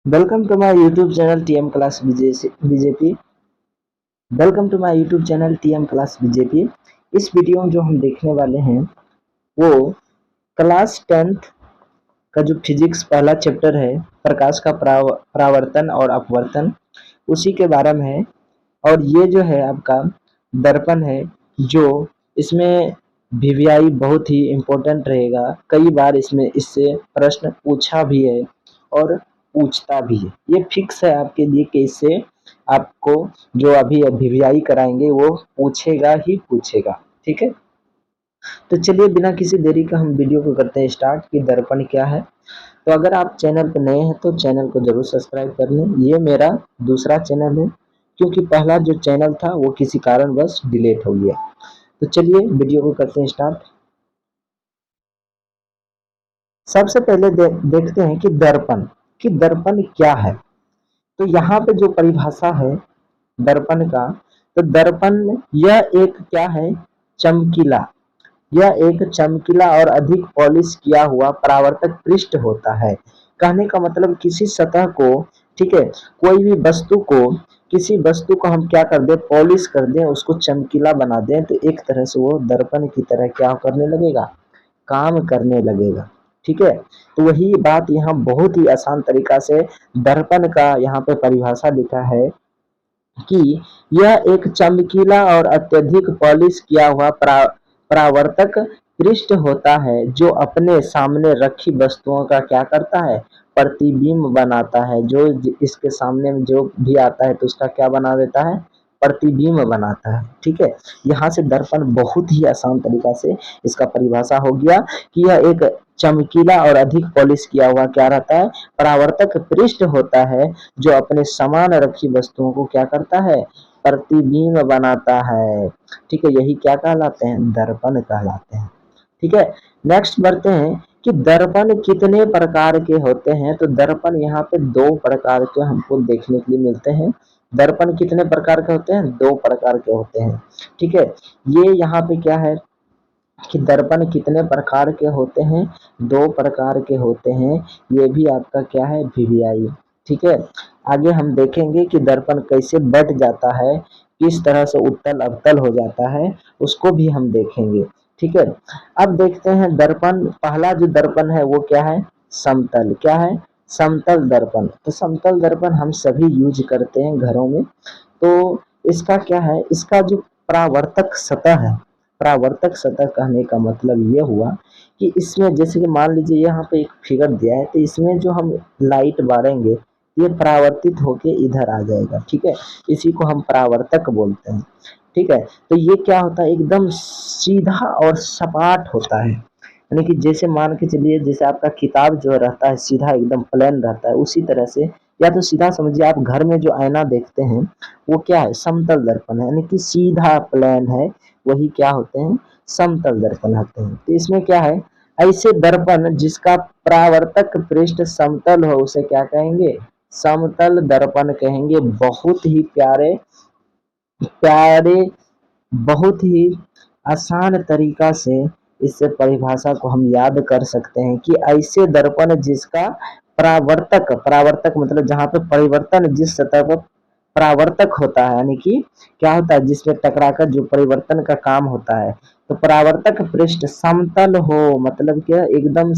Welcome to my YouTube channel TM class BJP. Welcome to my YouTube channel TM class BJP. इस video में जो हम देखने वाले हैं वो क्लास 10th का जो फिजिक्स पहला चैप्टर है, प्रकाश का परावर्तन और अपवर्तन, उसी के बारे में है। और ये जो है आपका दर्पण है, जो इसमें वीवीआई बहुत ही इम्पोर्टेंट रहेगा। कई बार इसमें इससे प्रश्न पूछा भी है और पूछता भी है। ये फिक्स है आपके लिए कि इससे आपको जो अभी वीवीआई कराएंगे वो पूछेगा ही पूछेगा। ठीक है, तो चलिए बिना किसी देरी का हम वीडियो को करते हैं स्टार्ट कि दर्पण क्या है। तो अगर आप चैनल पर नए हैं तो चैनल को जरूर सब्सक्राइब कर लें। ये मेरा दूसरा चैनल है, क्योंकि पहला जो चैनल था वो किसी कारणवश डिलीट हो गया। तो चलिए वीडियो को करते हैं स्टार्ट। सबसे पहले देखते हैं कि दर्पण क्या है। तो यहाँ पे जो परिभाषा है दर्पण का, तो दर्पण यह एक क्या है, चमकीला, यह एक चमकीला और अधिक पॉलिश किया हुआ परावर्तक पृष्ठ होता है। कहने का मतलब किसी सतह को, ठीक है, कोई भी वस्तु को, किसी वस्तु को हम क्या कर दें, पॉलिश कर दें, उसको चमकीला बना दें, तो एक तरह से वो दर्पण की तरह क्या करने लगेगा, काम करने लगेगा। ठीक है, तो वही बात यहाँ बहुत ही आसान तरीका से दर्पण का यहाँ पे परिभाषा लिखा है कि यह एक चमकीला और अत्यधिक पॉलिश किया हुआ परावर्तक पृष्ठ होता है, जो अपने सामने रखी वस्तुओं का क्या करता है, प्रतिबिंब बनाता है। जो इसके सामने में जो भी आता है तो उसका क्या बना देता है, प्रतिबिंब बनाता है। ठीक है, यहाँ से दर्पण बहुत ही आसान तरीका से इसका परिभाषा हो गया कि यह एक चमकीला और अधिक पॉलिश किया हुआ क्या रहता है, परावर्तक पृष्ठ होता है, जो अपने समान रखी वस्तुओं को क्या करता है, प्रतिबिंब बनाता है। ठीक है, यही क्या कहलाते हैं, दर्पण कहलाते हैं। ठीक है, नेक्स्ट बढ़ते हैं कि दर्पण कितने प्रकार के होते हैं। तो दर्पण यहाँ पे दो प्रकार के हमको देखने के लिए मिलते हैं। दर्पण कितने प्रकार के होते हैं, दो प्रकार के होते हैं। ठीक है, ये यहाँ पे क्या है कि दर्पण कितने प्रकार के होते हैं, दो प्रकार के होते हैं। ये भी आपका क्या है, वीवीआई। ठीक है, आगे हम देखेंगे कि दर्पण कैसे बढ़ जाता है, किस तरह से उत्तल अवतल हो जाता है, उसको भी हम देखेंगे। ठीक है, अब देखते हैं दर्पण, पहला जो दर्पण है वो क्या है, समतल। क्या है, समतल दर्पण। तो समतल दर्पण हम सभी यूज करते हैं घरों में। तो इसका क्या है, इसका जो परावर्तक सतह है, परावर्तक सतह कहने का मतलब ये हुआ कि इसमें जैसे कि मान लीजिए यहाँ पे एक फिगर दिया है, तो इसमें जो हम लाइट बारेंगे ये परावर्तित होके इधर आ जाएगा। ठीक है, इसी को हम परावर्तक बोलते हैं। ठीक है, तो ये क्या होता है, एकदम सीधा और सपाट होता है। यानी कि जैसे मान के चलिए, जैसे आपका किताब जो रहता है सीधा एकदम प्लेन रहता है, उसी तरह से, या तो सीधा समझिए आप घर में जो आईना देखते हैं वो क्या है, समतल दर्पण है, यानी कि सीधा प्लेन है, वही क्या होते हैं, समतल दर्पण होते हैं। तो इसमें क्या है, ऐसे दर्पण जिसका परावर्तक पृष्ठ समतल हो उसे क्या कहेंगे, समतल दर्पण कहेंगे। बहुत ही प्यारे प्यारे, बहुत ही आसान तरीका से इस परिभाषा को हम याद कर सकते हैं कि ऐसे दर्पण जिसका परावर्तक, परावर्तक मतलब जहां पे परिवर्तन, जिस सतह पर परावर्तक होता है, यानी कि क्या होता है, जिसमें टकराकर जो परिवर्तन का काम होता है, तो परावर्तक पृष्ठ समतल हो, मतलब क्या, एकदम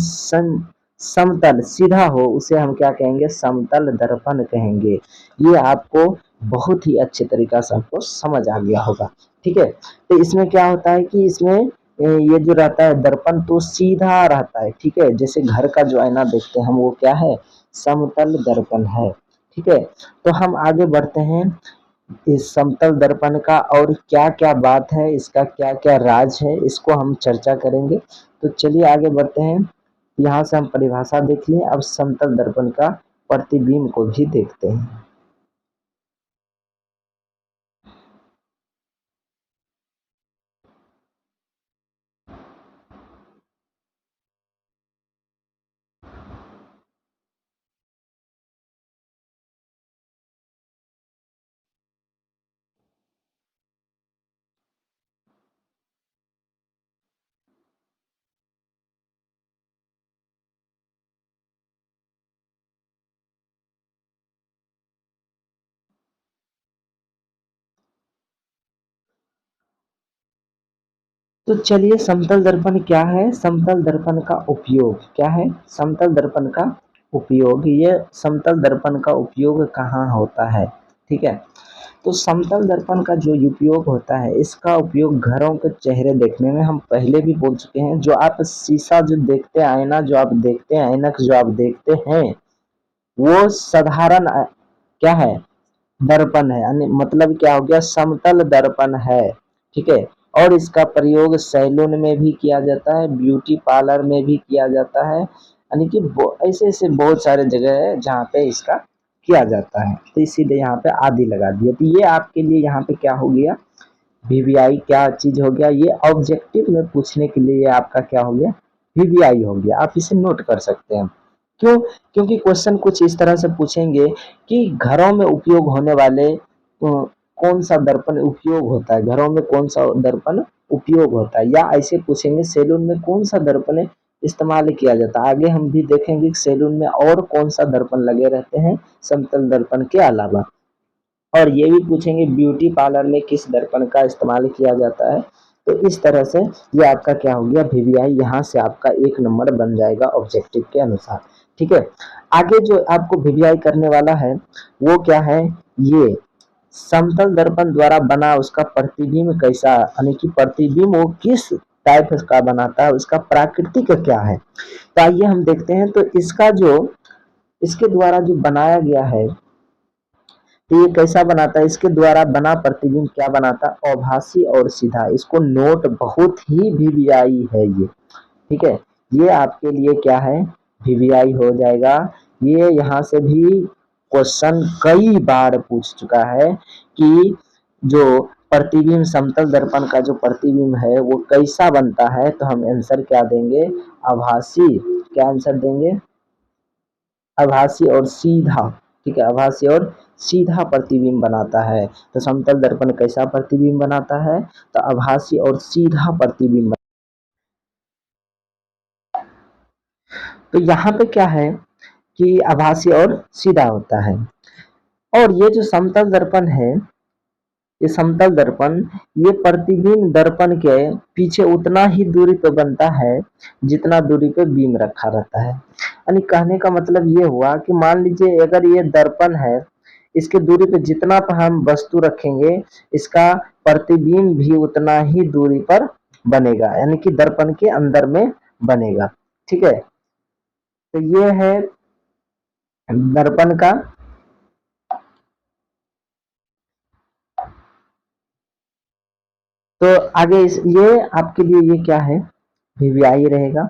समतल सीधा हो, उसे हम क्या कहेंगे, समतल दर्पण कहेंगे। ये आपको बहुत ही अच्छे तरीका से आपको समझ आ गया होगा। ठीक है, तो इसमें क्या होता है कि इसमें ये जो रहता है दर्पण तो सीधा रहता है। ठीक है, जैसे घर का जो आईना देखते हैं हम, वो क्या है, समतल दर्पण है। ठीक है, तो हम आगे बढ़ते हैं इस समतल दर्पण का, और क्या क्या बात है, इसका क्या क्या राज है, इसको हम चर्चा करेंगे। तो चलिए आगे बढ़ते हैं। यहाँ से हम परिभाषा देख लिए, अब समतल दर्पण का प्रतिबिंब को भी देखते हैं। तो चलिए, समतल दर्पण क्या है? समतल दर्पण का उपयोग क्या है? समतल दर्पण का उपयोग, ये समतल दर्पण का उपयोग कहाँ होता है? ठीक है, तो समतल दर्पण का जो उपयोग होता है, इसका उपयोग घरों के चेहरे देखने में हम पहले भी बोल चुके हैं। जो आप शीशा जो देखते हैं, आईना जो आप देखते हैं, ऐनक जो आप देखते हैं, वो साधारण क्या है? दर्पण है। यानी मतलब क्या हो गया? समतल दर्पण है। ठीक है, और इसका प्रयोग सैलून में भी किया जाता है, ब्यूटी पार्लर में भी किया जाता है, यानी कि ऐसे ऐसे बहुत सारे जगह है जहाँ पे इसका किया जाता है। तो इसीलिए यहाँ पे आदि लगा दिया। तो ये आपके लिए यहाँ पे क्या हो गया? वीवीआई क्या चीज हो गया? ये ऑब्जेक्टिव में पूछने के लिए ये आपका क्या हो गया? वीवीआई हो गया। आप इसे नोट कर सकते हैं। क्यों? क्योंकि क्वेश्चन कुछ इस तरह से पूछेंगे कि घरों में उपयोग होने वाले कौन सा दर्पण उपयोग होता है, घरों में कौन सा दर्पण उपयोग होता है, या ऐसे पूछेंगे सैलून में कौन सा दर्पण इस्तेमाल किया जाता है। आगे हम भी देखेंगे कि सैलून में और कौन सा दर्पण लगे रहते हैं समतल दर्पण के अलावा। और ये भी पूछेंगे ब्यूटी पार्लर में किस दर्पण का इस्तेमाल किया जाता है। तो इस तरह से ये आपका क्या हो गया? वीवीआई यहाँ से आपका 1 नंबर बन जाएगा ऑब्जेक्टिव के अनुसार। ठीक है, आगे जो आपको वीवीआई करने वाला है वो क्या है? ये समतल दर्पण द्वारा बना उसका प्रतिबिंब कैसा, यानी कि प्रतिबिंब वो किस टाइप का बनाता है, उसका प्राकृतिक क्या है। तो आइए हम देखते हैं। तो इसका जो इसके द्वारा जो बनाया गया है, तो ये कैसा बनाता है? इसके द्वारा बना प्रतिबिंब क्या बनाता है? अभासी और सीधा। इसको नोट, बहुत ही वीवीआई है ये। ठीक है, ये आपके लिए क्या है? वीवीआई हो जाएगा। ये यहाँ से भी क्वेश्चन कई बार पूछ चुका है कि जो प्रतिबिंब, समतल दर्पण का जो प्रतिबिंब है वो कैसा बनता है। तो हम आंसर क्या देंगे? आभासी। क्या आंसर देंगे? आभासी और सीधा। ठीक है, आभासी और सीधा प्रतिबिंब बनाता है। तो समतल दर्पण कैसा प्रतिबिंब बनाता है? तो आभासी और सीधा प्रतिबिंब। तो यहाँ पे क्या है कि आभासी और सीधा होता है। और ये जो समतल दर्पण है, ये समतल दर्पण, ये प्रतिबिंब दर्पण के पीछे उतना ही दूरी पे बनता है जितना दूरी पे बीम रखा रहता है। यानी कहने का मतलब ये हुआ कि मान लीजिए अगर ये दर्पण है, इसके दूरी पे जितना पर हम वस्तु रखेंगे, इसका प्रतिबिंब भी उतना ही दूरी पर बनेगा, यानी कि दर्पण के अंदर में बनेगा। ठीक है, तो ये है दर्पण का। तो आगे ये आपके लिए ये क्या है? वीवीआई रहेगा।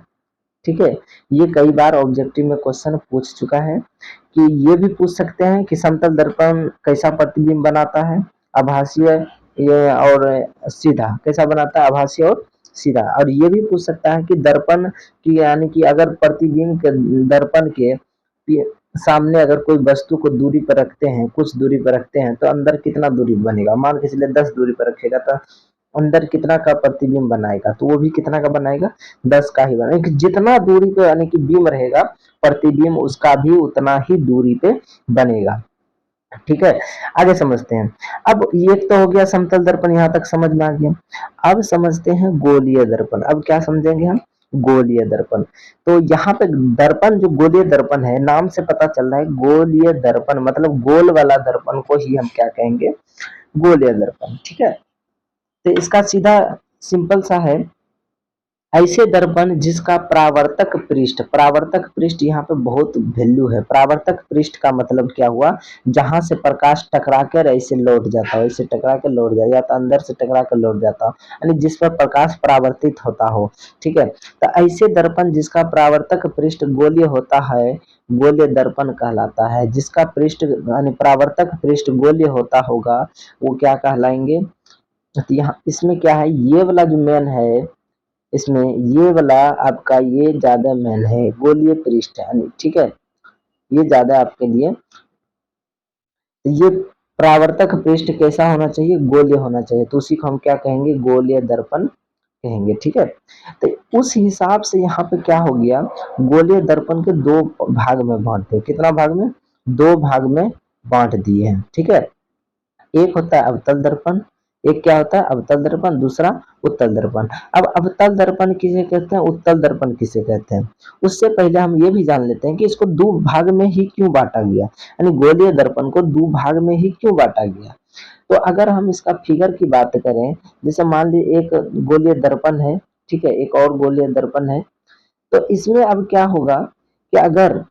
ठीक है, ये कई बार ऑब्जेक्टिव में क्वेश्चन पूछ चुका है कि ये भी पूछ सकते हैं कि समतल दर्पण कैसा प्रतिबिंब बनाता है, आभासीय ये और सीधा कैसा बनाता है, आभासीय और सीधा। और ये भी पूछ सकता है कि दर्पण की, यानी कि अगर प्रतिबिंब के दर्पण के सामने अगर कोई वस्तु को दूरी पर रखते हैं, कुछ दूरी पर रखते हैं, तो अंदर कितना दूरी बनेगा। मान के चलिए 10 दूरी पर रखेगा तो अंदर कितना का प्रतिबिंब बनाएगा? तो वो भी कितना का बनाएगा? 10 का ही बनाएगा। जितना दूरी पे यानी कि बीम रहेगा, प्रतिबिंब उसका भी उतना ही दूरी पे बनेगा। ठीक है, आगे समझते हैं। अब ये तो हो गया समतल दर्पण, यहाँ तक समझ में आ गया। अब समझते हैं गोलीय दर्पण। अब क्या समझेंगे हम? गोलीय दर्पण। तो यहाँ पे दर्पण जो गोलीय दर्पण है, नाम से पता चल रहा है गोलीय दर्पण मतलब गोल वाला दर्पण को ही हम क्या कहेंगे? गोलीय दर्पण। ठीक है, तो इसका सीधा सिंपल सा है, ऐसे दर्पण जिसका परावर्तक पृष्ठ यहाँ पे बहुत वैल्यू है। परावर्तक पृष्ठ का मतलब क्या हुआ? जहां से प्रकाश टकरा कर ऐसे लौट जाता हो, ऐसे टकरा कर लौट जाए, या तो अंदर से टकरा कर लौट जाता हो, यानी जिस पर प्रकाश परावर्तित होता हो। ठीक है, तो ऐसे दर्पण जिसका परावर्तक पृष्ठ गोलीय होता है, गोलीय दर्पण कहलाता है। जिसका पृष्ठ यानी परावर्तक पृष्ठ गोलीय होता होगा, वो क्या कहलाएंगे? तो यहाँ इसमें क्या है, ये वाला जो मेन है, इसमें ये वाला आपका ये ज्यादा मेन है, गोलीय पृष्ठ यानी। ठीक है, ये ज्यादा आपके लिए। तो ये परावर्तक पृष्ठ कैसा होना चाहिए? गोलीय होना चाहिए। तो उसी को हम क्या कहेंगे? गोलीय दर्पण कहेंगे। ठीक है, तो उस हिसाब से यहाँ पे क्या हो गया? गोलीय दर्पण के दो भाग में बांटते हैं। कितना भाग में? दो भाग में बांट दिए हैं। ठीक है, एक होता है अवतल दर्पण, एक क्या होता है अवतल दर्पण, दूसरा उत्तल दर्पण। अब अवतल दर्पण किसे कहते हैं, उत्तल दर्पण किसे कहते हैं, उससे पहले हम ये भी जान लेते हैं कि इसको दो भाग में ही क्यों बांटा गया, यानी गोलीय दर्पण को दो भाग में ही क्यों बांटा गया। तो अगर हम इसका फिगर की बात करें, जैसे मान लीजिए एक गोलीय दर्पण है, ठीक है, एक और गोलीय दर्पण है, तो इसमें अब क्या होगा कि अगर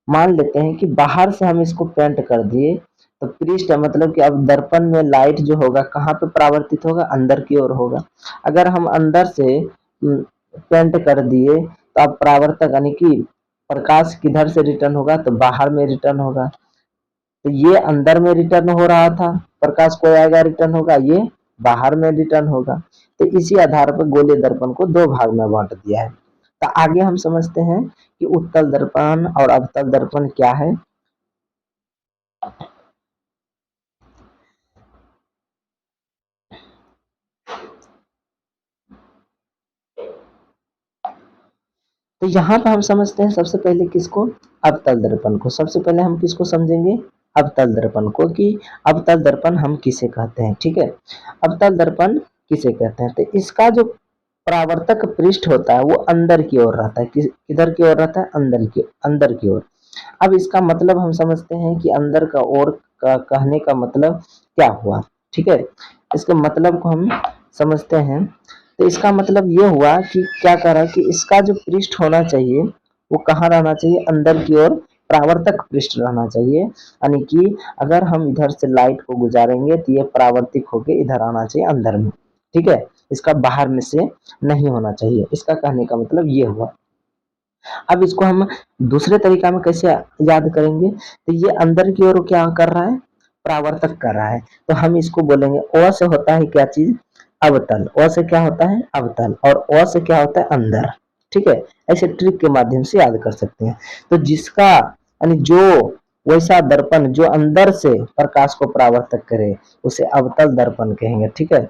मान लेते हैं कि बाहर से हम इसको पेंट कर दिए, तो पृष्ठ मतलब कि अब दर्पण में लाइट जो होगा कहाँ पे परावर्तित होगा, अंदर की ओर होगा। अगर हम अंदर से पेंट कर दिए तो अब परावर्तक यानी कि प्रकाश किधर से रिटर्न होगा, तो बाहर में रिटर्न होगा। तो ये अंदर में रिटर्न हो रहा था, प्रकाश को आएगा रिटर्न होगा, ये बाहर में रिटर्न होगा। तो इसी आधार पर गोलीय दर्पण को दो भाग में बांट दिया है। तो आगे हम समझते हैं कि उत्तल दर्पण और अवतल दर्पण क्या है। तो यहाँ पर हम समझते हैं सबसे पहले किसको, अवतल दर्पण को। सबसे पहले हम किसको समझेंगे, अवतल दर्पण को, कि अवतल दर्पण हम किसे कहते हैं। ठीक है, अवतल दर्पण किसे कहते हैं, तो इसका जो परावर्तक पृष्ठ होता है वो अंदर की ओर रहता है। किधर की ओर रहता है, अंदर की ओर। अब इसका मतलब हम समझते हैं कि अंदर का ओर का कहने का मतलब क्या हुआ। ठीक है, इसके मतलब को हम समझते हैं। तो इसका मतलब ये हुआ कि क्या कह रहा है कि इसका जो पृष्ठ होना चाहिए वो कहाँ रहना चाहिए, अंदर की ओर परावर्तक पृष्ठ रहना चाहिए। यानी कि अगर हम इधर से लाइट को गुजारेंगे तो ये परावर्तित होकर इधर आना चाहिए अंदर में। ठीक है, इसका बाहर में से नहीं होना चाहिए, इसका कहने का मतलब ये हुआ। अब इसको हम दूसरे तरीका में कैसे याद करेंगे, तो ये अंदर की ओर क्या कर रहा है, परावर्तक कर रहा है। तो हम इसको बोलेंगे ओ से होता है क्या चीज, अवतल। ओ से क्या होता है, अवतल, और ओ से क्या होता है, अंदर। ठीक है, ऐसे ट्रिक के माध्यम से याद कर सकते हैं। तो जिसका यानी जो वैसा दर्पण जो अंदर से प्रकाश को परावर्तक करे उसे अवतल दर्पण कहेंगे। ठीक है,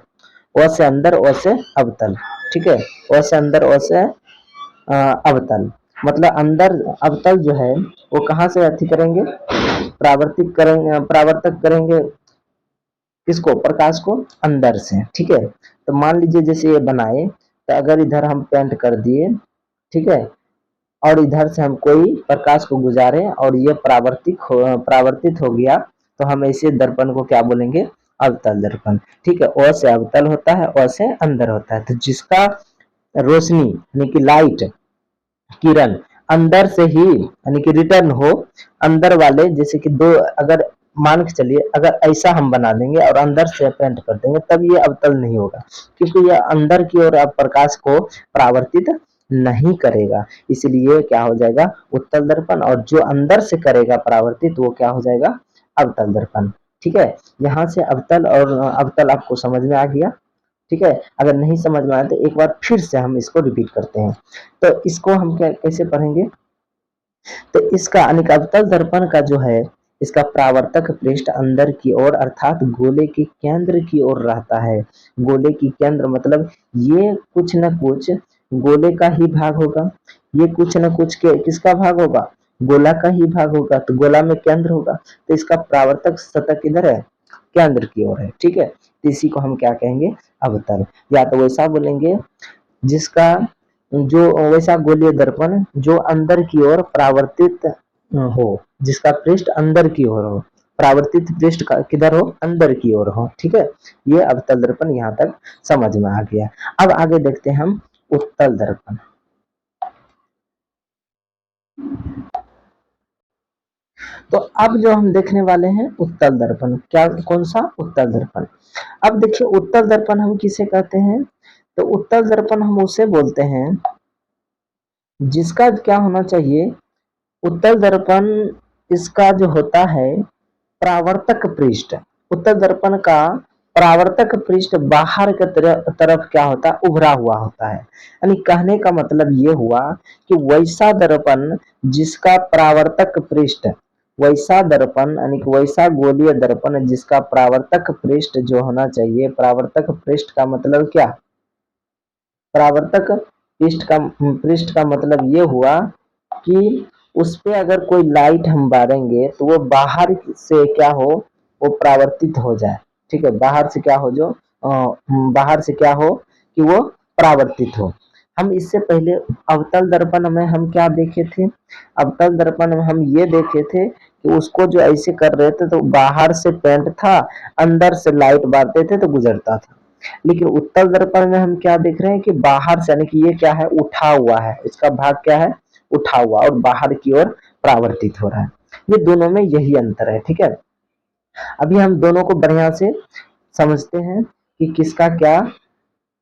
ओ से अंदर, ओ से अवतल। ठीक है, ओ से अंदर, ओ से अवतल। मतलब अंदर अवतल जो है वो कहाँ से अथी करेंगे, परावर्तक करेंगे किसको, प्रकाश को अंदर से। ठीक है, तो मान लीजिए जैसे ये बनाए, तो अगर इधर हम पेंट कर दिए, ठीक है, और इधर से हम कोई प्रकाश को गुजारे और ये परावर्तित हो गया, तो हम ऐसे दर्पण को क्या बोलेंगे, अवतल दर्पण। ठीक है, ओ से अवतल होता है, ओ से अंदर होता है। तो जिसका रोशनी यानी कि लाइट किरण अंदर से ही यानी कि रिटर्न हो, अंदर वाले जैसे कि दो, अगर मान के चलिए अगर ऐसा हम बना देंगे और अंदर से पेंट कर देंगे तब ये अवतल नहीं होगा, क्योंकि ये अंदर की ओर प्रकाश को परावर्तित नहीं करेगा, इसलिए क्या हो जाएगा, उत्तल दर्पण। और जो अंदर से करेगा परावर्तित वो क्या हो जाएगा, अवतल दर्पण। ठीक है, यहाँ से अवतल और अवतल आपको समझ में आ गया। ठीक है, अगर नहीं समझ में आया तो एक बार फिर से हम इसको रिपीट करते हैं। तो इसको हम कैसे पढ़ेंगे, तो इसका यानी अवतल दर्पण का जो है इसका परावर्तक पृष्ठ अंदर की ओर अर्थात गोले के केंद्र की ओर रहता है। गोले की केंद्र मतलब ये कुछ न कुछ गोले का ही भाग होगा, ये कुछ न कुछ किसका भाग होगा, गोला का ही भाग होगा। तो गोला में केंद्र होगा, तो इसका परावर्तक सतह किधर है, केंद्र की ओर है। ठीक है, तो इसी को हम क्या कहेंगे, अवतल। या तो वैसा बोलेंगे जिसका जो वैसा गोलीय दर्पण जो अंदर की ओर परावर्तित हो, जिसका पृष्ठ अंदर की ओर हो, परावर्तित पृष्ठ का किधर हो, अंदर की ओर हो। ठीक है, ये अवतल दर्पण यहाँ तक समझ में आ गया। अब आगे देखते हैं हम उत्तल दर्पण। तो अब जो हम देखने वाले हैं उत्तल दर्पण, क्या कौन सा, उत्तल दर्पण। अब देखिए उत्तल दर्पण हम किसे कहते हैं, तो उत्तल दर्पण हम उसे बोलते हैं जिसका क्या होना चाहिए, उत्तल दर्पण इसका जो होता है परावर्तक पृष्ठ, उत्तल दर्पण का परावर्तक पृष्ठ बाहर के तरफ क्या होता है, उभरा हुआ होता है। यानी कहने का मतलब ये हुआ कि वैसा दर्पण जिसका परावर्तक पृष्ठ, वैसा दर्पण यानी कि वैसा गोलीय दर्पण जिसका परावर्तक पृष्ठ जो होना चाहिए, परावर्तक पृष्ठ का मतलब क्या, परावर्तक पृष्ठ का मतलब ये हुआ कि उस पे अगर कोई लाइट हम बारेंगे तो वो बाहर से क्या हो, वो परावर्तित हो जाए। ठीक है, बाहर से क्या हो, जो बाहर से क्या हो कि वो परावर्तित हो। हम इससे पहले अवतल दर्पण में हम क्या देखे थे, अवतल दर्पण में हम ये देखे थे कि उसको जो ऐसे कर रहे थे तो बाहर से पेंट था, अंदर से लाइट मारते थे तो गुजरता था। लेकिन उत्तल दर्पण में हम क्या देख रहे हैं कि बाहर से, यानी कि ये क्या है, उठा हुआ है, इसका भाग क्या है, उठा हुआ, और बाहर की ओर परावर्तित हो रहा है। ये दोनों में यही अंतर है, ठीक है। अभी हम दोनों को बढ़िया से समझते हैं कि किसका क्या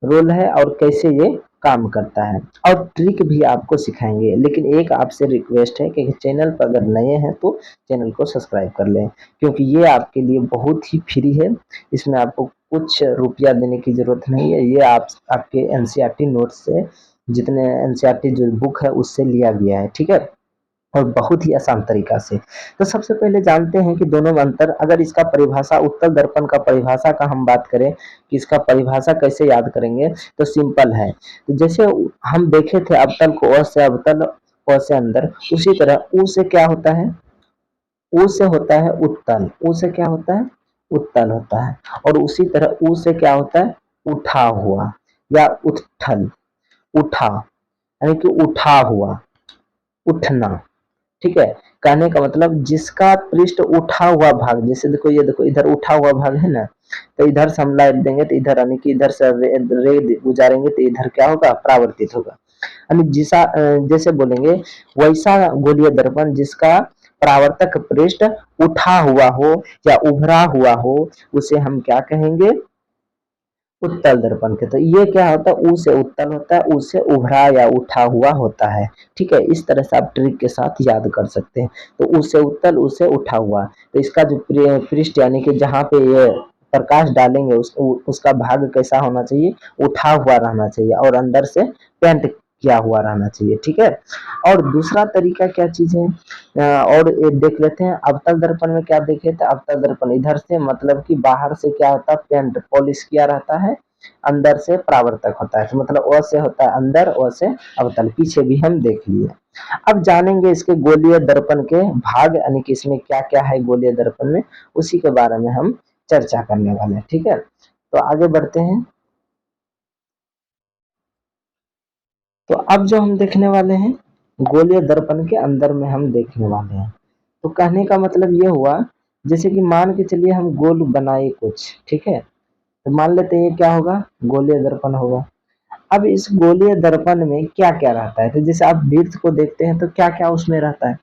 रोल है और कैसे ये काम करता है, और ट्रिक भी आपको सिखाएंगे। लेकिन एक आपसे रिक्वेस्ट है कि चैनल पर अगर नए हैं तो चैनल को सब्सक्राइब कर लें, क्योंकि ये आपके लिए बहुत ही फ्री है, इसमें आपको कुछ रुपया देने की जरूरत नहीं है। ये आपके एनसीईआरटी नोट्स से, जितने एनसीईआरटी जो बुक है उससे लिया गया है, ठीक है, और बहुत ही आसान तरीका से। तो सबसे पहले जानते हैं कि दोनों में अंतर। अगर इसका परिभाषा, उत्तल दर्पण का परिभाषा का हम बात करें कि इसका परिभाषा कैसे याद करेंगे, तो सिंपल है। तो जैसे हम देखे थे अवतल को अ से अवतल, अ से अंदर, उसी तरह उ से क्या होता है, उ से होता है उत्तल, उ से क्या होता है, उत्तल होता है। और उसी तरह उ से क्या होता है, उठा हुआ या उत्थल, उठा, यानी कि उठा हुआ, उठना, ठीक है। कहने का मतलब जिसका पृष्ठ उठा हुआ भाग, जैसे देखो, ये देखो इधर उठा हुआ भाग है ना, तो इधर से हम लाइट देंगे तो इधर, यानी कि इधर से रे गुजारेंगे तो इधर क्या होगा, परावर्तित होगा। यानी जैसे बोलेंगे वैसा गोलीय दर्पण जिसका परावर्तक पृष्ठ उठा हुआ हो या उभरा हुआ हो, उसे हम क्या कहेंगे, उत्तल दर्पण के। तो ये क्या होता है, ऊ से उत्तल होता है, ऊ से उभरा या उठा हुआ होता है, ठीक है। इस तरह से आप ट्रिक के साथ याद कर सकते हैं। तो ऊ से उत्तल, ऊ से उठा हुआ, तो इसका जो पृष्ठ, यानी कि जहाँ पे ये प्रकाश डालेंगे उसका भाग कैसा होना चाहिए, उठा हुआ रहना चाहिए, और अंदर से पेंट किया हुआ रहना चाहिए, ठीक है। और दूसरा तरीका क्या चीज है, और ये देख लेते हैं। अवतल दर्पण में क्या देखे थे, अवतल दर्पण इधर से, मतलब कि बाहर से क्या होता है, पेंट पॉलिश किया रहता है, अंदर से परावर्तक होता है। तो मतलब अ से होता है अंदर, अ से अवतल, पीछे भी हम देख लिए। अब जानेंगे इसके गोलीय दर्पण के भाग, यानी कि इसमें क्या क्या है गोलीय दर्पण में, उसी के बारे में हम चर्चा करने वाले हैं, ठीक है। तो आगे बढ़ते हैं। तो अब जो हम देखने वाले हैं, गोलीय दर्पण के अंदर में हम देखने वाले हैं। तो कहने का मतलब ये हुआ, जैसे कि मान के चलिए हम गोल बनाए कुछ, ठीक है, तो मान लेते हैं ये क्या होगा, गोलीय दर्पण होगा। अब इस गोलीय दर्पण में क्या क्या रहता है, तो जैसे आप वृत्त को देखते हैं तो क्या क्या उसमें रहता है,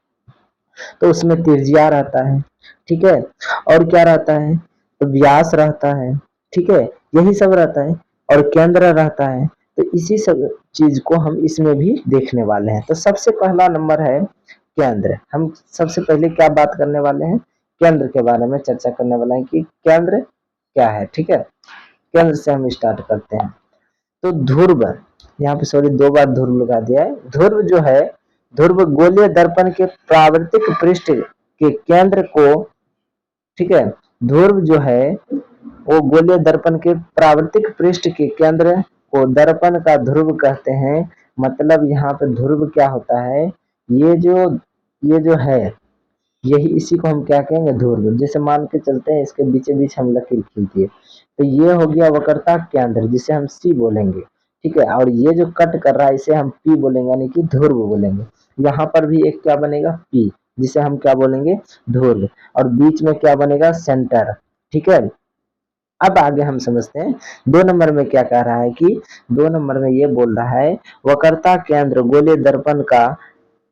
तो उसमें त्रिज्या रहता है, ठीक है, और क्या रहता है, तो व्यास रहता है, ठीक है, यही सब रहता है, और केंद्र रहता है। तो इसी सब चीज को हम इसमें भी देखने वाले हैं। तो सबसे पहला नंबर है केंद्र। हम सबसे पहले क्या बात करने वाले हैं, केंद्र के बारे में चर्चा करने वाले हैं कि केंद्र क्या है, ठीक है। केंद्र से हम स्टार्ट करते हैं। तो ध्रुव, यहाँ पे सॉरी 2 बार ध्रुव लगा दिया है। ध्रुव जो है, ध्रुव गोलीय दर्पण के प्रावर्तिक पृष्ठ के केंद्र को, ठीक है, ध्रुव जो है वो गोलीय दर्पण के प्रावर्तिक पृष्ठ के केंद्र को दर्पण का ध्रुव कहते हैं। मतलब यहाँ पे ध्रुव क्या होता है, ये जो ये जो है, यही इसी को हम क्या कहेंगे, ध्रुव। जैसे मान के चलते हैं इसके बीच बीच हम लकीर खींचती है, तो ये हो गया वक्रता केंद्र, जिसे हम सी बोलेंगे, ठीक है। और ये जो कट कर रहा है इसे हम पी बोलेंगे, यानी कि ध्रुव बोलेंगे। यहाँ पर भी एक क्या बनेगा, पी, जिसे हम क्या बोलेंगे, ध्रुव। और बीच में क्या बनेगा, सेंटर, ठीक है। अब आगे हम समझते हैं 2 नंबर में क्या कह रहा है कि 2 नंबर में ये बोल रहा है, वक्रता केंद्र गोलीय दर्पण का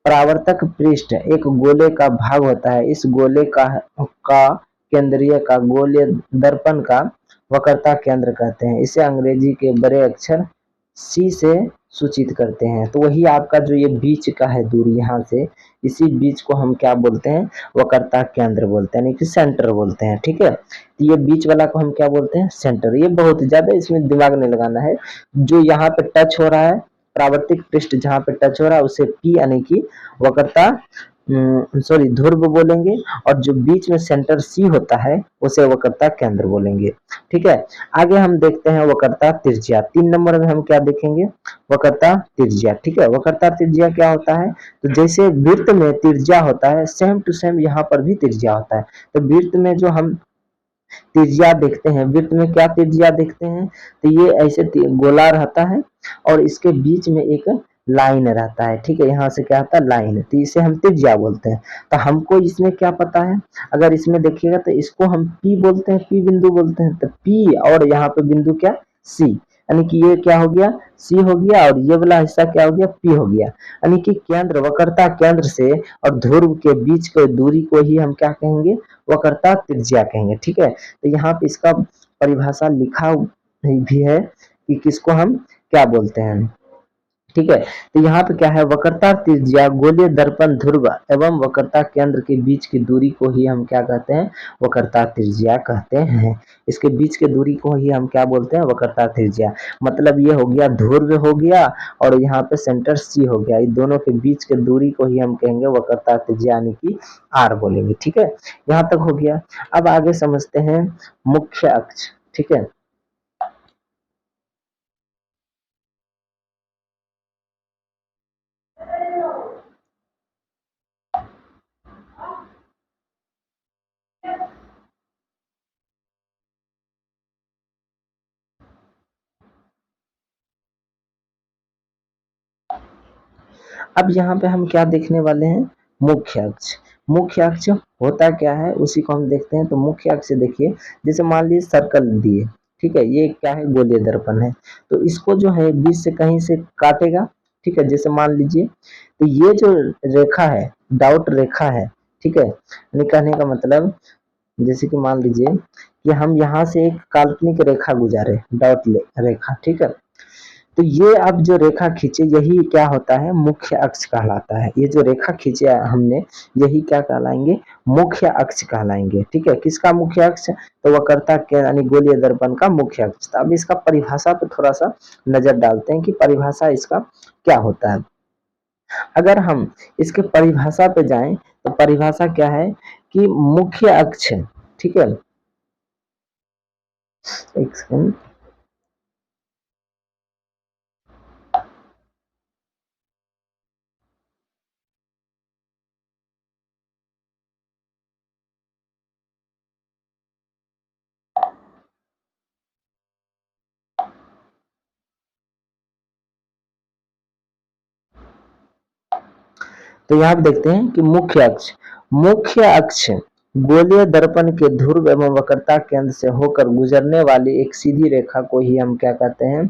परावर्तक पृष्ठ एक गोले का भाग होता है। इस गोले का केंद्रीय का गोलीय दर्पण का वक्रता केंद्र कहते हैं। इसे अंग्रेजी के बड़े अक्षर सी से सूचित करते हैं। तो वही आपका जो ये बीच का है दूरी, यहाँ से इसी बीच को हम क्या बोलते हैं, वक्रता केंद्र बोलते हैं, यानी कि सेंटर बोलते हैं, ठीक है। तो ये बीच वाला को हम क्या बोलते हैं, सेंटर। ये बहुत ज्यादा इसमें दिमाग नहीं लगाना है। जो यहाँ पे टच हो रहा है, प्रावर्तिक पृष्ठ जहाँ पे टच हो रहा है उसे पी, यानी कि वक्रता, सॉरी ध्रुव बोलेंगे। और जो बीच में सेंटर सी होता है उसे वक्रता केंद्र बोलेंगे, ठीक है। आगे हम देखते हैं वक्रता त्रिज्या। 3 नंबर में हम क्या देखेंगे, वक्रता त्रिज्या, ठीक है। वक्रता त्रिज्या क्या होता है, तो जैसे वृत्त में त्रिज्या होता है, सेम टू सेम यहाँ पर भी त्रिज्या होता है। तो वृत्त में जो हम त्रिज्या देखते हैं, वृत्त में क्या त्रिज्या देखते हैं, तो ये ऐसे गोला रहता है और इसके बीच में एक लाइन रहता है, ठीक है, यहाँ से क्या होता है लाइन, तो इसे हम त्रिज्या बोलते हैं। तो हमको इसमें क्या पता है, अगर इसमें देखिएगा तो इसको हम पी बोलते हैं, पी बिंदु बोलते हैं, तो पी और यहाँ पे बिंदु क्या सी, यानी कि ये क्या हो गया सी हो गया और ये वाला हिस्सा क्या हो गया पी हो गया, यानी कि केंद्र वक्रता केंद्र से और ध्रुव के बीच की दूरी को ही हम क्या कहेंगे, वक्रता त्रिज्या कहेंगे, ठीक है। तो यहाँ पे इसका परिभाषा लिखा भी है कि किसको हम क्या बोलते हैं, ठीक है। तो यहाँ पे क्या है, वक्रता त्रिज्या गोलीय दर्पण ध्रुव एवं वक्रता केंद्र के बीच की दूरी को ही हम क्या कहते हैं, वक्रता त्रिज्या कहते हैं। इसके बीच के दूरी को ही हम क्या बोलते हैं, वक्रता त्रिज्या। मतलब ये हो गया ध्रुव हो गया और यहाँ पे सेंटर सी हो गया, इन दोनों के बीच के दूरी को ही हम कहेंगे वक्रता त्रिज्या, यानी कि आर बोलेंगे, ठीक है। यहाँ तक हो गया। अब आगे समझते हैं मुख्य अक्ष, ठीक है। अब यहाँ पे हम क्या देखने वाले हैं, मुख्य अक्ष। मुख्य अक्ष होता क्या है उसी को हम देखते हैं। तो मुख्य अक्ष देखिए, जैसे मान लीजिए सर्कल दिए, ठीक है, ये क्या है गोलीय दर्पण है, तो इसको जो है बीच से कहीं से काटेगा, ठीक है। जैसे मान लीजिए तो ये जो रेखा है डाउट रेखा है, ठीक है, यानी कहने का मतलब जैसे कि मान लीजिए कि हम यहाँ से एक काल्पनिक रेखा गुजारे डॉट रेखा, ठीक है, तो ये अब जो रेखा खींचे यही क्या होता है, मुख्य अक्ष कहलाता है। ये जो रेखा खींचे हमने यही क्या कहलाएंगे, मुख्य अक्ष कहलाएंगे, ठीक है। किसका मुख्य अक्ष, तो वक्रता के यानी गोलीय दर्पण का मुख्य अक्ष। तो अब इसका परिभाषा पे थोड़ा सा नजर डालते हैं कि परिभाषा इसका क्या होता है। अगर हम इसके परिभाषा पे जाएं तो परिभाषा क्या है कि मुख्य अक्ष, ठीक है, एक सेकंड। तो यहाँ पे देखते हैं कि मुख्य अक्ष गोलीय दर्पण के ध्रुव एवं वक्रता केंद्र से होकर गुजरने वाली एक सीधी रेखा को ही हम क्या कहते हैं,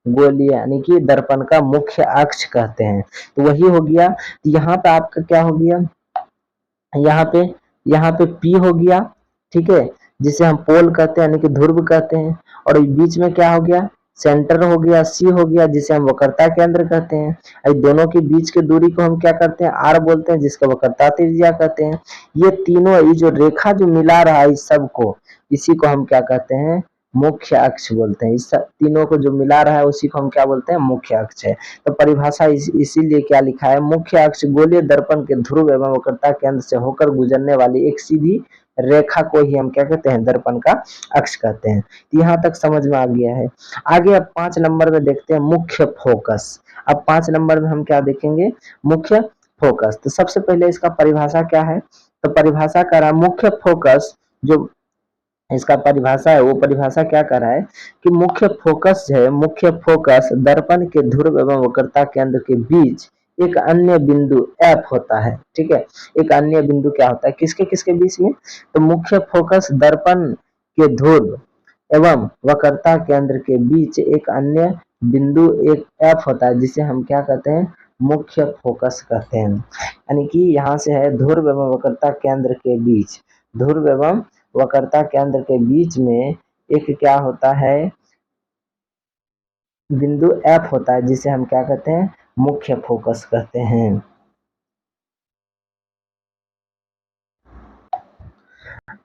गोलीय यानी कि दर्पण का मुख्य अक्ष कहते हैं। तो वही हो गया। तो यहाँ पे आपका क्या हो गया, यहाँ पे P हो गया, ठीक है, जिसे हम पोल कहते हैं यानी कि ध्रुव कहते हैं, और बीच में क्या हो गया, सेंटर हो गया, सी हो गया, जिसे हम वक्रता केंद्र कहते हैं। और दोनों के बीच की दूरी को हम क्या करते हैं, आर बोलते हैं, जिसका वक्रता त्रिज्या कहते हैं। ये तीनों ये जो रेखा जो मिला रहा है इस सब को, इसी को हम क्या कहते हैं, मुख्य अक्ष बोलते हैं। इस तीनों को जो मिला रहा है उसी को हम क्या बोलते हैं, मुख्य अक्ष है। तो परिभाषा इसीलिए क्या लिखा है, मुख्य अक्ष गोलीय दर्पण के ध्रुव एवं वक्रता केंद्र से होकर गुजरने वाली एक सीधी रेखा को ही हम क्या कहते हैं, दर्पण का अक्ष कहते हैं। यहाँ तक समझ में आ गया है। आगे अब 5 नंबर में देखते हैं मुख्य फोकस। अब 5 नंबर में हम क्या देखेंगे, मुख्य फोकस। तो सबसे पहले इसका परिभाषा क्या है, तो परिभाषा कर रहा है मुख्य फोकस, जो इसका परिभाषा है वो परिभाषा क्या कर रहा है कि मुख्य फोकस है, मुख्य फोकस दर्पण के ध्रुव एवं वक्रता केंद्र के बीच एक अन्य बिंदु एफ होता है, ठीक है। एक अन्य बिंदु क्या होता है, किसके किसके बीच में, तो मुख्य फोकस दर्पण के ध्रुव एवं वक्रता केंद्र के बीच एक अन्य बिंदु एक एफ होता है, जिसे हम क्या कहते हैं, मुख्य फोकस कहते हैं। यानी कि यहाँ से है ध्रुव एवं वक्रता केंद्र के बीच, ध्रुव एवं वक्रता केंद्र के बीच में एक क्या होता है, बिंदु एफ होता है, जिसे हम क्या कहते हैं, मुख्य फोकस कहते हैं।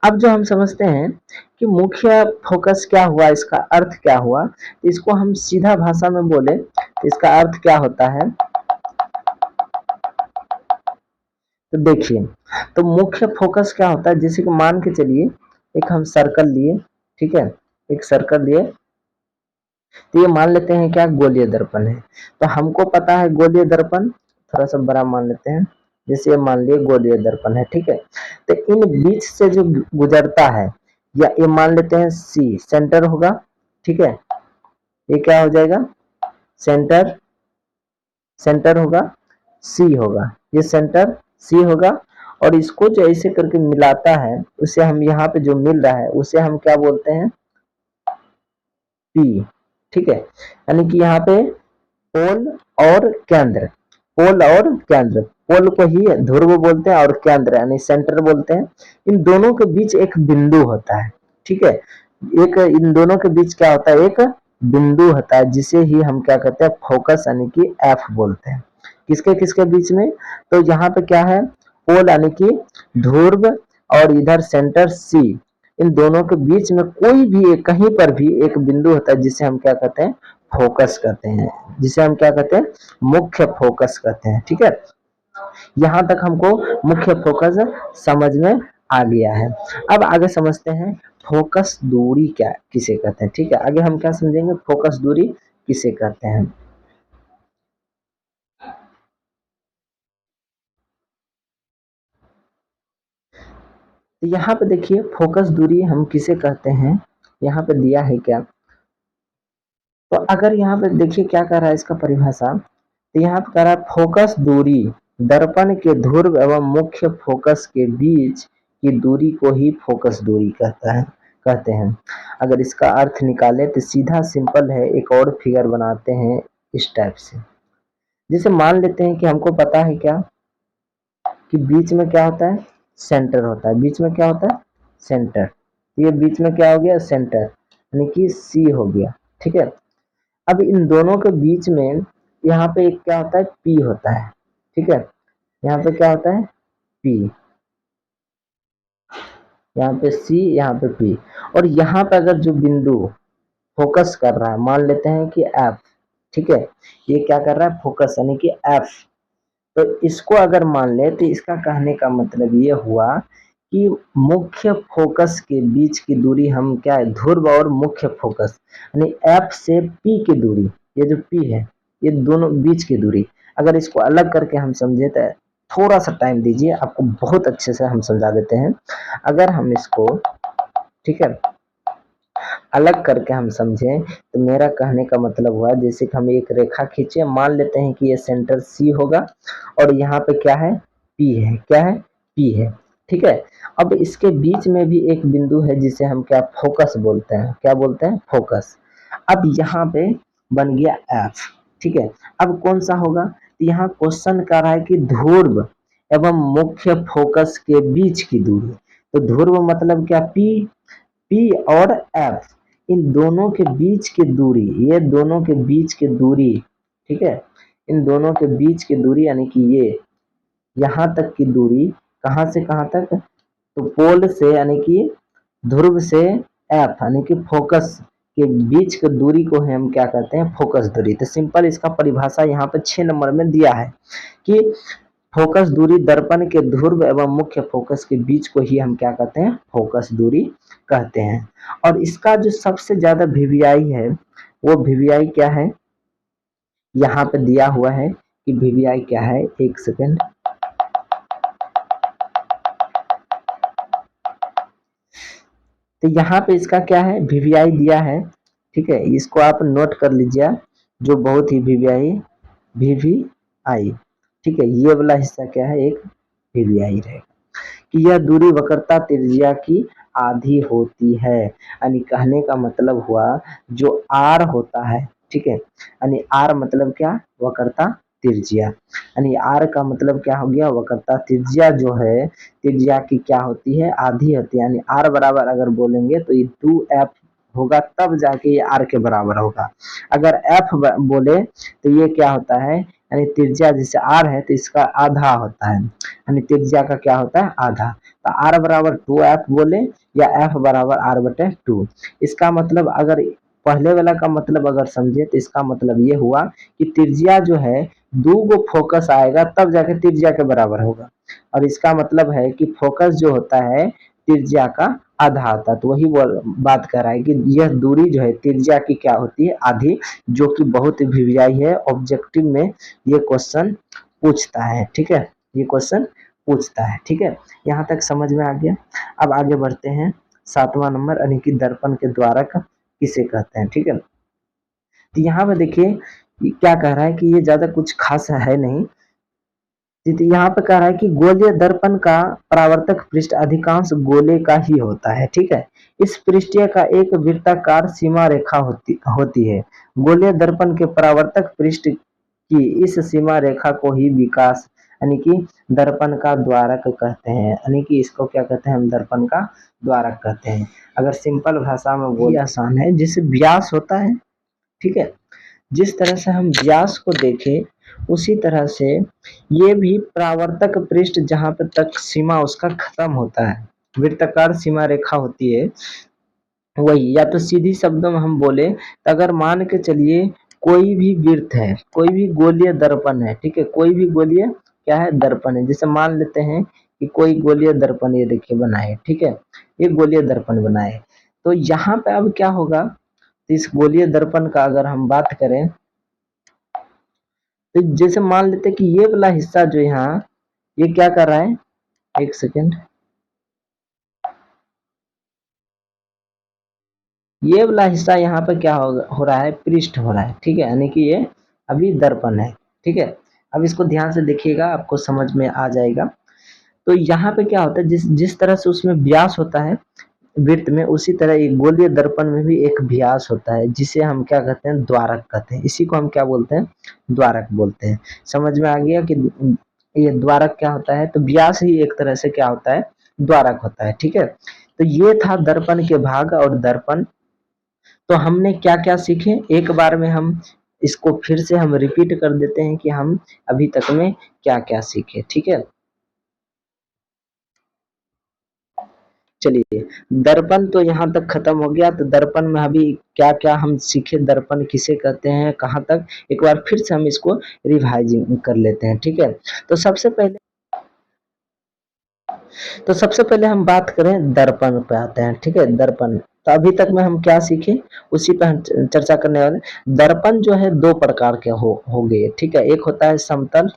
अब जो हम समझते हैं कि मुख्य फोकस क्या हुआ, इसका अर्थ क्या हुआ, तो इसको हम सीधा भाषा में बोले तो इसका अर्थ क्या होता है, तो देखिए, तो मुख्य फोकस क्या होता है, जैसे कि मान के चलिए एक हम सर्कल लिए, ठीक है, एक सर्कल लिए, तो ये मान लेते हैं क्या गोलीय दर्पण है। तो हमको पता है गोलीय दर्पण, थोड़ा सा बड़ा मान लेते हैं, जैसे ये मान लिए गोलीय दर्पण है, ठीक है। तो इन बीच से जो गुजरता है या ये मान लेते हैं सी सेंटर होगा, ठीक है, ये क्या हो जाएगा, सेंटर, सेंटर होगा, सी होगा, ये सेंटर सी होगा। और इसको जो ऐसे करके मिलाता है उसे हम यहाँ पे जो मिल रहा है उसे हम क्या बोलते हैं, पी, ठीक है। यानी कि यहाँ पे पोल और केंद्र, पोल और केंद्र, पोल को ही ध्रुव बोलते हैं और केंद्र यानी सेंटर बोलते हैं। इन दोनों के बीच एक बिंदु होता है, ठीक है, एक इन दोनों के बीच क्या होता है, एक बिंदु होता है जिसे ही हम क्या कहते हैं, फोकस यानी कि एफ बोलते हैं। किसके किसके बीच में, तो यहाँ पे क्या है, पोल यानी कि ध्रुव और इधर सेंटर सी, इन दोनों के बीच में कोई भी एक, कहीं पर भी एक बिंदु होता है जिसे हम क्या कहते हैं, फोकस कहते हैं, जिसे हम क्या कहते हैं, मुख्य फोकस कहते हैं, ठीक है। यहाँ तक हमको मुख्य फोकस समझ में आ गया है। अब आगे समझते हैं फोकस दूरी क्या किसे कहते हैं, ठीक है, आगे हम क्या समझेंगे, फोकस दूरी किसे कहते हैं। तो यहाँ पे देखिए फोकस दूरी हम किसे कहते हैं, यहाँ पे दिया है क्या, तो अगर यहाँ पे देखिए क्या कर रहा है इसका परिभाषा, तो यहाँ पे कह रहा है फोकस दूरी दर्पण के ध्रुव एवं मुख्य फोकस के बीच की दूरी को ही फोकस दूरी कहते हैं। अगर इसका अर्थ निकाले तो सीधा सिंपल है, एक और फिगर बनाते हैं इस टाइप से। जैसे मान लेते हैं कि हमको पता है क्या, कि बीच में क्या होता है, सेंटर होता है, बीच में क्या होता है, सेंटर, ये बीच में क्या हो गया, सेंटर यानी कि सी हो गया, ठीक है। अब इन दोनों के बीच में यहाँ पे एक क्या होता है, पी होता है, ठीक है, यहाँ पे क्या होता है, पी, यहाँ पे सी, यहाँ पे पी। और यहाँ पे अगर जो बिंदु फोकस कर रहा है, मान लेते हैं कि एफ, ठीक है, ये क्या कर रहा है, फोकस यानी कि एफ, तो इसको अगर मान ले तो इसका कहने का मतलब ये हुआ कि मुख्य फोकस के बीच की दूरी हम क्या है, ध्रुव और मुख्य फोकस यानी एफ से पी की दूरी, ये जो पी है ये दोनों बीच की दूरी, अगर इसको अलग करके हम समझे तो थोड़ा सा टाइम दीजिए, आपको बहुत अच्छे से हम समझा देते हैं। अगर हम इसको, ठीक है, अलग करके हम समझें तो मेरा कहने का मतलब हुआ जैसे कि हम एक रेखा खींचे, मान लेते हैं कि ये सेंटर सी होगा और यहाँ पे क्या है, पी है, क्या है, पी है, ठीक है। अब इसके बीच में भी एक बिंदु है जिसे हम क्या फोकस बोलते हैं, क्या बोलते हैं, फोकस। अब यहाँ पे बन गया एफ, ठीक है। अब कौन सा होगा, तो यहाँ क्वेश्चन कर रहा है कि ध्रुव एवं मुख्य फोकस के बीच की दूरी, तो ध्रुव मतलब क्या, पी, पी और एफ, इन दोनों के बीच की दूरी, ये दोनों के बीच की दूरी, ठीक है, इन दोनों के बीच की दूरी यानी कि ये यहाँ तक की दूरी, कहाँ से कहाँ तक, तो पोल से यानी कि ध्रुव से एफ यानी कि फोकस के बीच की दूरी को हम क्या कहते हैं, फोकस दूरी। तो सिंपल इसका परिभाषा यहाँ पे 6 नंबर में दिया है कि फोकस दूरी दर्पण के ध्रुव एवं मुख्य फोकस के बीच को ही हम क्या कहते हैं, फोकस दूरी कहते हैं। और इसका जो सबसे ज्यादा वीवीआई है वो वीवीआई क्या है, यहाँ पे दिया हुआ है कि वीवीआई क्या है, एक सेकेंड, तो यहाँ पे इसका क्या है, वीवीआई दिया है, ठीक है, इसको आप नोट कर लीजिए, जो बहुत ही वीवीआई, ठीक है, ये वाला हिस्सा क्या है, एक वीवीआई रहेगा कि यह दूरी वक्रता त्रिज्या की आधी होती है। यानी कहने का मतलब हुआ जो आर होता है, ठीक है, यानी आर मतलब क्या, वक्रता त्रिज्या, यानी आर का मतलब क्या हो गया, वक्रता त्रिज्या जो है, त्रिज्या की क्या होती है, आधी होती है। यानी आर बराबर अगर बोलेंगे तो ये 2f होगा, तब जाके ये आर के बराबर होगा। अगर एफ बोले तो ये क्या होता है, यानी त्रिज्या जैसे आर है तो इसका आधा होता है, यानी त्रिज्या का क्या होता है, आधा। तो आर बराबर 2f बोले या एफ बराबर आर बटे 2, इसका मतलब अगर पहले वाला का मतलब अगर समझे तो इसका मतलब ये हुआ कि त्रिज्या जो है दो गो फोकस आएगा तब जाके त्रिज्या के बराबर होगा, और इसका मतलब है कि फोकस जो होता है त्रिज्या का आधा होता है। तो वही बात कर रहा है कि यह दूरी जो है त्रिज्या की क्या होती है, आधी, जो कि बहुत वीवीआई है, ऑब्जेक्टिव में ये क्वेश्चन पूछता है, ठीक है, ये क्वेश्चन पूछता है, ठीक है, यहाँ तक समझ में आ गया। अब आगे बढ़ते हैं, 7वां नंबर यानी कि दर्पण के द्वारक किसे कहते हैं। ठीक है, तो यहाँ पे देखिए क्या कह रहा है कि ये ज्यादा कुछ खास है नहीं। तो यहाँ पे कह रहा है कि गोलीय दर्पण का परावर्तक पृष्ठ अधिकांश गोले का ही होता है। ठीक है, इस पृष्ठीय का एक वृत्ताकार सीमा रेखा होती है। गोलीय दर्पण के परावर्तक पृष्ठ की इस सीमा रेखा को ही विकास यानी कि दर्पण का द्वारक कहते हैं, यानी कि इसको क्या कहते हैं, हम दर्पण का द्वारक कहते हैं। अगर सिंपल भाषा में बोले आसान है, जिसे व्यास होता है। ठीक है, जिस तरह से हम व्यास को देखें उसी तरह से ये भी परावर्तक पृष्ठ जहां पर तक सीमा उसका खत्म होता है, वृत्ताकार सीमा रेखा होती है वही। या तो सीधी शब्दों में हम बोले तो अगर मान के चलिए कोई भी वृत्त है, कोई भी गोलीय दर्पण है। ठीक है, कोई भी गोलीय क्या है, दर्पण है। जैसे मान लेते हैं कि कोई गोलीय दर्पण ये देखिए बनाए। ठीक है, ये गोलीय दर्पण बनाए, तो यहाँ पे अब क्या होगा, तो इस गोलीय दर्पण का अगर हम बात करें तो जैसे मान लेते हैं कि ये वाला हिस्सा जो यहाँ ये क्या कर रहा है, एक सेकेंड, ये वाला हिस्सा यहाँ पे क्या हो रहा है, पृष्ठ हो रहा है। ठीक है, यानी कि ये अभी दर्पण है। ठीक है, अब इसको ध्यान से देखिएगा, आपको समझ में आ जाएगा। तो यहाँ पे क्या होता है, जिस जिस तरह से उसमें व्यास होता है वृत्त में, उसी तरह एक गोलीय दर्पण में भी एक व्यास होता है, जिसे हम क्या कहते हैं, द्वारक कहते हैं। इसी को हम क्या बोलते हैं, द्वारक बोलते हैं। समझ में आ गया कि ये द्वारक क्या होता है, तो व्यास ही एक तरह से क्या होता है, द्वारक होता है। ठीक है, तो ये था दर्पण के भाग और दर्पण। तो हमने क्या क्या सीखे, एक बार में हम इसको फिर से हम रिपीट कर देते हैं कि हम अभी तक में क्या क्या सीखे। ठीक है, चलिए दर्पण तो यहाँ तक खत्म हो गया। तो दर्पण में अभी क्या क्या हम सीखे, दर्पण किसे कहते हैं, कहाँ तक, एक बार फिर से हम इसको रिवाइजिंग कर लेते हैं। ठीक है, तो सबसे पहले हम बात करें दर्पण पे आते हैं। ठीक है, दर्पण तो अभी तक में हम क्या सीखे उसी पे हम चर्चा करने वाले। दर्पण जो है दो प्रकार के हो गए। ठीक है, एक होता है समतल,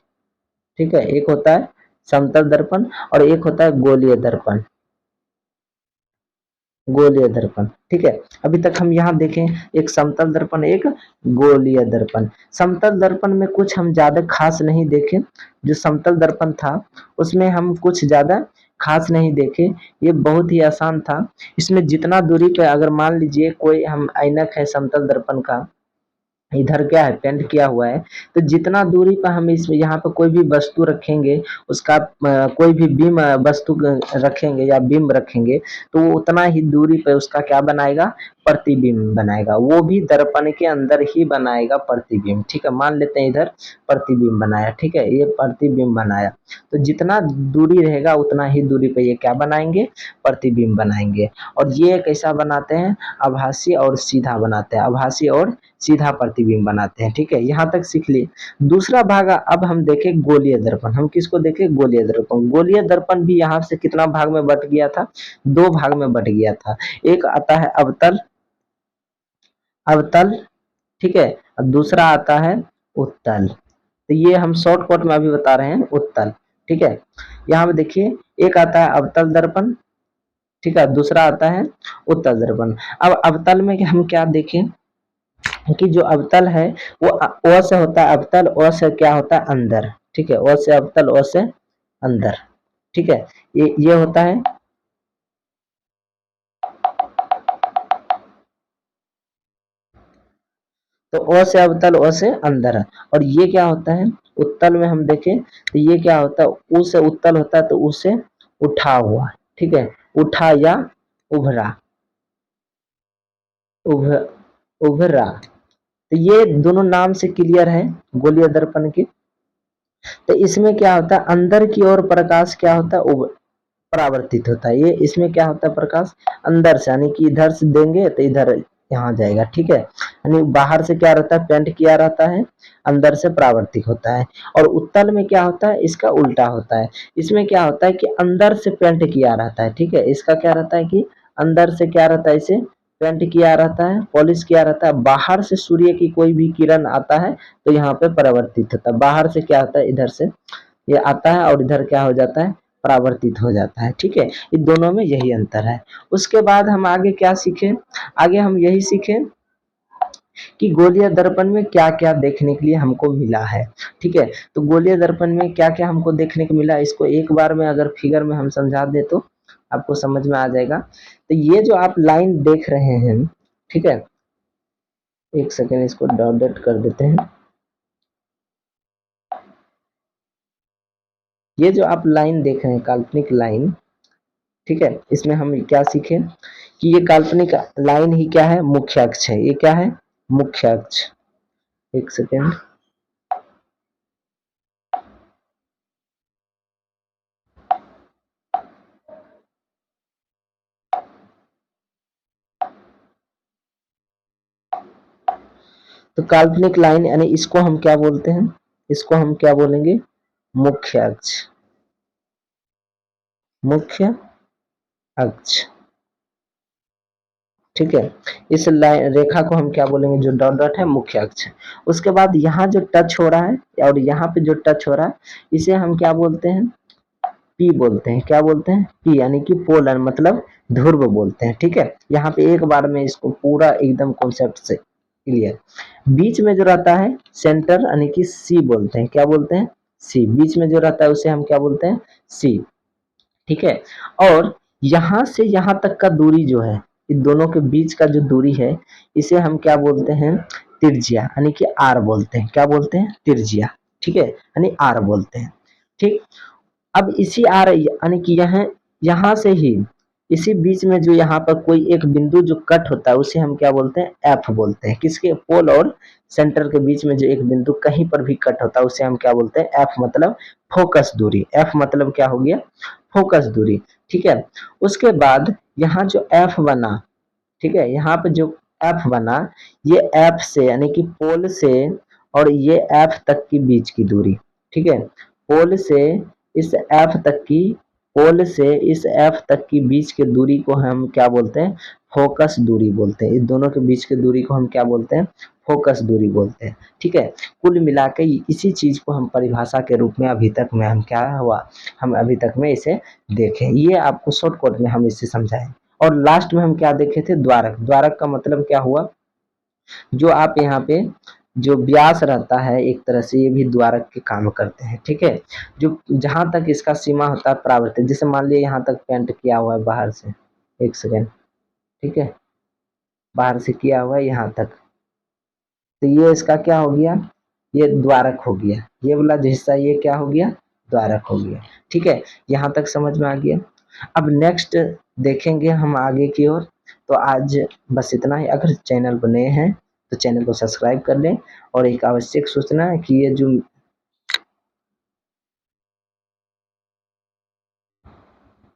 ठीक है, एक होता है समतल दर्पण और एक होता है गोलीय दर्पण, गोलीय दर्पण। ठीक है, अभी तक हम यहाँ देखें एक समतल दर्पण, एक गोलीय दर्पण। समतल दर्पण में कुछ हम ज्यादा खास नहीं देखे, जो समतल दर्पण था उसमें हम कुछ ज्यादा खास नहीं देखे, ये बहुत ही आसान था। इसमें जितना दूरी पे अगर मान लीजिए कोई हम ऐनक है समतल दर्पण का, इधर क्या है, पेंट किया हुआ है, तो जितना दूरी पर हम इसमें यहाँ पर कोई भी वस्तु रखेंगे, उसका कोई भी बीम वस्तु रखेंगे या बिंब रखेंगे, तो वो उतना ही दूरी पर उसका क्या बनाएगा, प्रतिबिंब बनाएगा। वो भी दर्पण के अंदर ही बनाएगा प्रतिबिंब। ठीक है, मान लेते हैं इधर प्रतिबिंब बनाया। ठीक है, ये प्रतिबिंब बनाया, तो जितना दूरी रहेगा उतना ही दूरी पे ये क्या बनाएंगे, प्रतिबिंब बनाएंगे। और ये कैसा बनाते हैं, आभासी और सीधा बनाते हैं, आभासी और सीधा प्रतिबिंब बनाते हैं। ठीक है, यहाँ तक सीख लिए। दूसरा भाग अब हम देखें गोलीय दर्पण। हम किसको देखें, गोलीय दर्पण। गोलीय दर्पण भी यहाँ से कितना भाग में बट गया था, दो भाग में बट गया था। एक आता है अवतल, अवतल, ठीक है, और दूसरा आता है उत्तल। तो ये हम शॉर्टकट में अभी बता रहे हैं, उत्तल। ठीक है, यहाँ पे देखिए एक आता है अवतल दर्पण, ठीक है, दूसरा आता है उत्तल दर्पण। अब अवतल में हम क्या देखें कि जो अवतल है वो अ से होता है अवतल, अ से क्या होता है अंदर। ठीक है, अ से अवतल, अ से अंदर। ठीक है, ये होता है, तो अ से अवतल, अ से अंदर है। और ये क्या होता है, उत्तल में हम देखें तो ये क्या होता है, उ से उत्तल होता है, तो उ से उठा हुआ। ठीक है, उठा या उभरा, उभ उभरा। तो ये दोनों नाम से क्लियर है गोलीय दर्पण की। तो इसमें क्या होता है, अंदर की ओर प्रकाश क्या होता है, परावर्तित होता है। ये इसमें क्या होता है, प्रकाश अंदर से, यानी कि इधर से देंगे तो इधर यहाँ जाएगा। ठीक है, यानी बाहर से क्या रहता है, पेंट किया रहता है, अंदर से परावर्तित होता है। और उत्तल में क्या होता है, इसका उल्टा होता है। इसमें क्या होता है कि अंदर से पेंट किया रहता है। ठीक है, इसका क्या रहता है कि अंदर से क्या रहता है, इसे पेंट किया रहता है, पॉलिश किया रहता है। बाहर से सूर्य की कोई भी किरण आता है तो यहाँ पे परावर्तित होता है। बाहर से क्या होता है, इधर से ये आता है और इधर क्या हो जाता है, परावर्तित हो जाता है। ठीक है, इन दोनों में यही अंतर है। उसके बाद हम आगे क्या सीखे, आगे हम यही सीखे कि गोलीय दर्पण में क्या क्या देखने के लिए हमको मिला है। ठीक है, तो गोलीय दर्पण में क्या क्या हमको देखने को मिला, इसको एक बार में अगर फिगर में हम समझा दे तो आपको समझ में आ जाएगा। तो ये जो आप लाइन देख रहे हैं, ठीक है, एक सेकेंड इसको डॉट कर देते हैं। ये जो आप लाइन देख रहे हैं, काल्पनिक लाइन, ठीक है, इसमें हम क्या सीखे कि ये काल्पनिक लाइन ही क्या है, मुख्य अक्ष है। ये क्या है, मुख्य अक्ष। एक सेकेंड, तो काल्पनिक लाइन यानी इसको हम क्या बोलते हैं, इसको हम क्या बोलेंगे, मुख्य अक्ष, मुख्य अक्ष। ठीक है, इस लाइन रेखा को हम क्या बोलेंगे, जो डॉट डॉट है, मुख्य अक्ष। उसके बाद यहाँ जो टच हो रहा है और यहाँ पे जो टच हो रहा है, इसे हम क्या बोलते हैं, पी बोलते हैं। क्या बोलते हैं, पी, यानी कि पोलर मतलब ध्रुव बोलते हैं। ठीक है, यहाँ पे एक बार में इसको पूरा एकदम कॉन्सेप्ट से क्लियर। बीच में जो रहता है सेंटर, यानी कि सी बोलते हैं। क्या बोलते हैं, सी। बीच में जो रहता है उसे हम क्या बोलते हैं, सी। ठीक है, और यहाँ से यहाँ तक का दूरी जो है, इन दोनों के बीच का जो दूरी है, इसे हम क्या बोलते हैं, त्रिज्या, यानी कि आर बोलते हैं। क्या बोलते हैं, त्रिज्या। ठीक है, यानी आर बोलते हैं। ठीक, अब इसी आर यानी कि यहाँ यहाँ से ही इसी बीच में जो यहाँ पर कोई एक बिंदु जो कट होता है उसे हम क्या बोलते हैं, एफ बोलते हैं। किसके, पोल और सेंटर के बीच में जो एक बिंदु कहीं पर भी कट होता है उसे हम क्या बोलते हैं, एफ मतलब फोकस दूरी। एफ मतलब क्या हो गया, फोकस दूरी। ठीक है, उसके बाद यहाँ जो एफ बना, ठीक है, यहाँ पे जो एफ बना, ये एफ से यानी कि पोल से और ये एफ तक की बीच की दूरी। ठीक है, पोल से इस एफ तक की, पोल से इस एफ तक की बीच की दूरी को हम क्या बोलते हैं, फोकस दूरी बोलते हैं। इस दोनों के बीच की दूरी को हम क्या बोलते हैं, फोकस दूरी बोलते हैं। ठीक है, कुल मिला के इसी चीज को हम परिभाषा के रूप में अभी तक में हम क्या हुआ, हम अभी तक में इसे देखें। ये आपको शॉर्टकट में हम इसे समझाएं। और लास्ट में हम क्या देखे थे, द्वारक। द्वारक का मतलब क्या हुआ, जो आप यहाँ पे जो व्यास रहता है एक तरह से, ये भी द्वारक के काम करते हैं। ठीक है, जो जहां तक इसका सीमा होता है परावर्तित, जैसे मान लिया यहाँ तक पेंट किया हुआ है बाहर से, एक सेकेंड, ठीक है, बाहर से किया हुआ है यहाँ तक, तो ये इसका क्या हो गया, ये द्वारक हो गया। ये वाला जो हिस्सा ये क्या हो गया, द्वारक हो गया। ठीक है, यहाँ तक समझ में आ गया। अब नेक्स्ट देखेंगे हम आगे की ओर। तो आज बस इतना ही। अगर चैनल पर नए हैं तो चैनल को सब्सक्राइब कर लें। और एक आवश्यक सूचना है कि ये जो